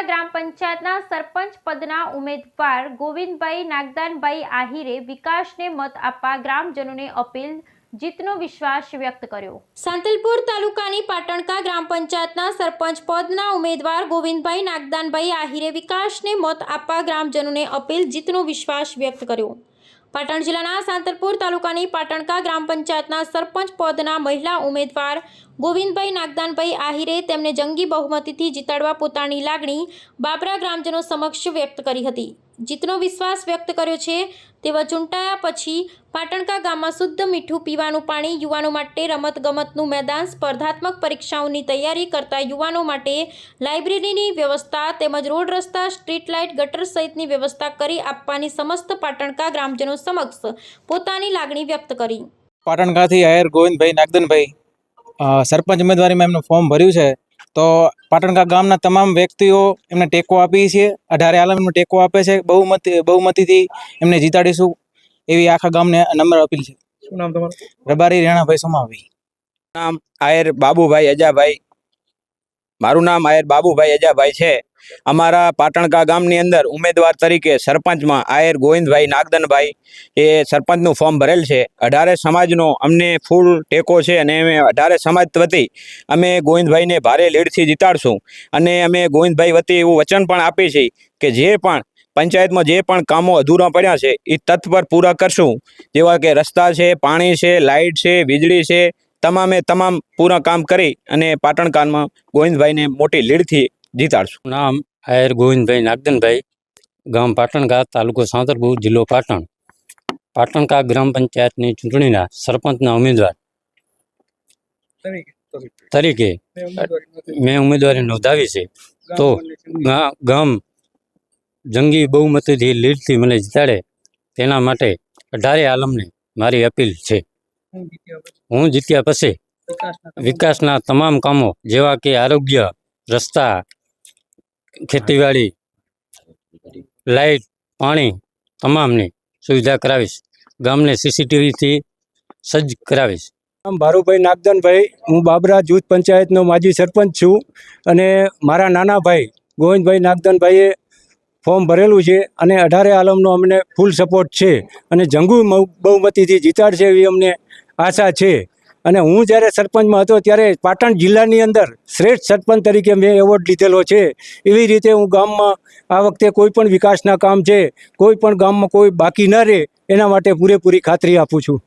ગ્રામ પંચાયતના સરપંચ પદના ઉમેદવાર ગોવિંદભાઈ નાગદાનભાઈ આહિરે વિકાસને મત આપવા ગ્રામજનોને અપીલ, જીતનો વિશ્વાસ વ્યક્ત કર્યો। સાંતલપુર તાલુકાની પાટણકા ગ્રામ પંચાયતના સરપંચ પદના ઉમેદવાર ગોવિંદભાઈ નાગદાનભાઈ આહિરે વિકાસને મત આપવા ગ્રામજનોને અપીલ, જીતનો વિશ્વાસ વ્યક્ત કર્યો। પાટણ જિલ્લાના સાંતલપુર તાલુકાની પાટણકા ગ્રામ પંચાયતના સરપંચ પદના મહિલા ઉમેદવાર ગોવિંદભાઈ નાગદાનભાઈ આહિરે તેમને જંગી બહુમતીથી જીતાડવા પોતાની લાગણી બાબરા ગ્રામજનો સમક્ષ વ્યક્ત કરી હતી। જીતનો વિશ્વાસ વ્યક્ત કર્યો છે। તેવા ચૂંટાયા પછી પાટણકા ગામમાં શુદ્ધ મીઠું પીવાનું પાણી, યુવાનો માટે રમતગમતનું મેદાન, સ્પર્ધાત્મક પરીક્ષાઓની તૈયારી કરતા યુવાનો માટે લાઇબ્રેરીની વ્યવસ્થા તેમજ રોડ રસ્તા, સ્ટ્રીટ લાઇટ, ગટર સહિતની વ્યવસ્થા કરી આપવાની સમસ્ત પાટણકા ગ્રામજનો સમક્ષ પોતાની લાગણી વ્યક્ત કરી। પાટણકાથી આહિર ગોવિંદભાઈ નાગદાનભાઈ સરપંચ ઉમેદવારીમાં એમનું ફોર્મ ભર્યું છે, તો પાટણકા ગામના તમામ વ્યક્તિઓ એમને ટેકો આપી છે। 18 આલમ એમને ટેકો આપે છે। બહુમતીથી એમને જીતાડીશું એવી આખા ગામને નમ્ર અપીલ છે। શું નામ તમારું? રબારી રેણાભાઈ સોમાભાઈ। નામ આહિર બાબુભાઈ અજાભાઈ। મારું નામ આહિર બાબુભાઈ અજાભાઈ છે। અમારા પાટણકા ગામની અંદર ઉમેદવાર તરીકે સરપંચમાં આહિર ગોવિંદભાઈ નાગદાનભાઈ એ સરપંચનું ફોર્મ ભરેલ છે। 18 સમાજનો અમને ફૂલ ટેકો છે અને અમે 18 સમાજ વતી અમે ગોવિંદભાઈને ભારે લીડથી જીતાડશું અને અમે ગોવિંદભાઈ વતી એવું વચન પણ આપીએ છીએ કે જે પણ પંચાયતમાં જે પણ કામો અધૂરા પડ્યા છે એ તત્પર પૂરા કરશું। જેવા કે રસ્તા છે, પાણી છે, લાઇટ છે, વીજળી છે, તમામે તમામ પૂરા કામ કરી અને પાટણકામાં ગોવિંદભાઈને મોટી લીડથી જીતાડશું। નામ આહિર ગોવિંદભાઈ નાગદાનભાઈ, ગામ પાટણકા, તાલુકો સાંતલપુર, જિલ્લો પાટણ। પાટણકા ગ્રામ પંચાયતની ચૂંટણીના સરપંચના ઉમેદવાર તરીકે મેં ઉમેદવારી નોંધાવી છે। તો ગામ જંગી બહુમતીથી લીડથી મને જીતાડે તેના માટે 18 આલમને મારી અપીલ છે। હું જીત્યા પછી વિકાસના તમામ કામો જેવા કે આરોગ્ય, રસ્તા, ખેતીવાડી, લાઇટ, પાણી તમામની સુવિધા કરાવીશ। ગામને સીસીટીવીથી સજ્જ કરાવીશ। નામ ભારુભાઈ નાગદાનભાઈ, હું બાબરા જૂથ પંચાયતનો માજી સરપંચ છું અને મારા નાના ભાઈ ગોવિંદભાઈ નાગદાનભાઈએ ફોર્મ ભરેલું છે અને 18 આલમનો અમને ફૂલ સપોર્ટ છે અને જંગુ બહુમતીથી જીતાડશે એવી અમને આશા છે। અને હું જ્યારે સરપંચમાં હતો ત્યારે પાટણ જિલ્લાની અંદર શ્રેષ્ઠ સરપંચ તરીકે મેં એવોર્ડ લીધેલો છે। એવી રીતે હું ગામમાં આ વખતે કોઈ પણ વિકાસના કામ છે, કોઈ પણ ગામમાં કોઈ બાકી ન રહે એના માટે પૂરેપૂરી ખાતરી આપું છું।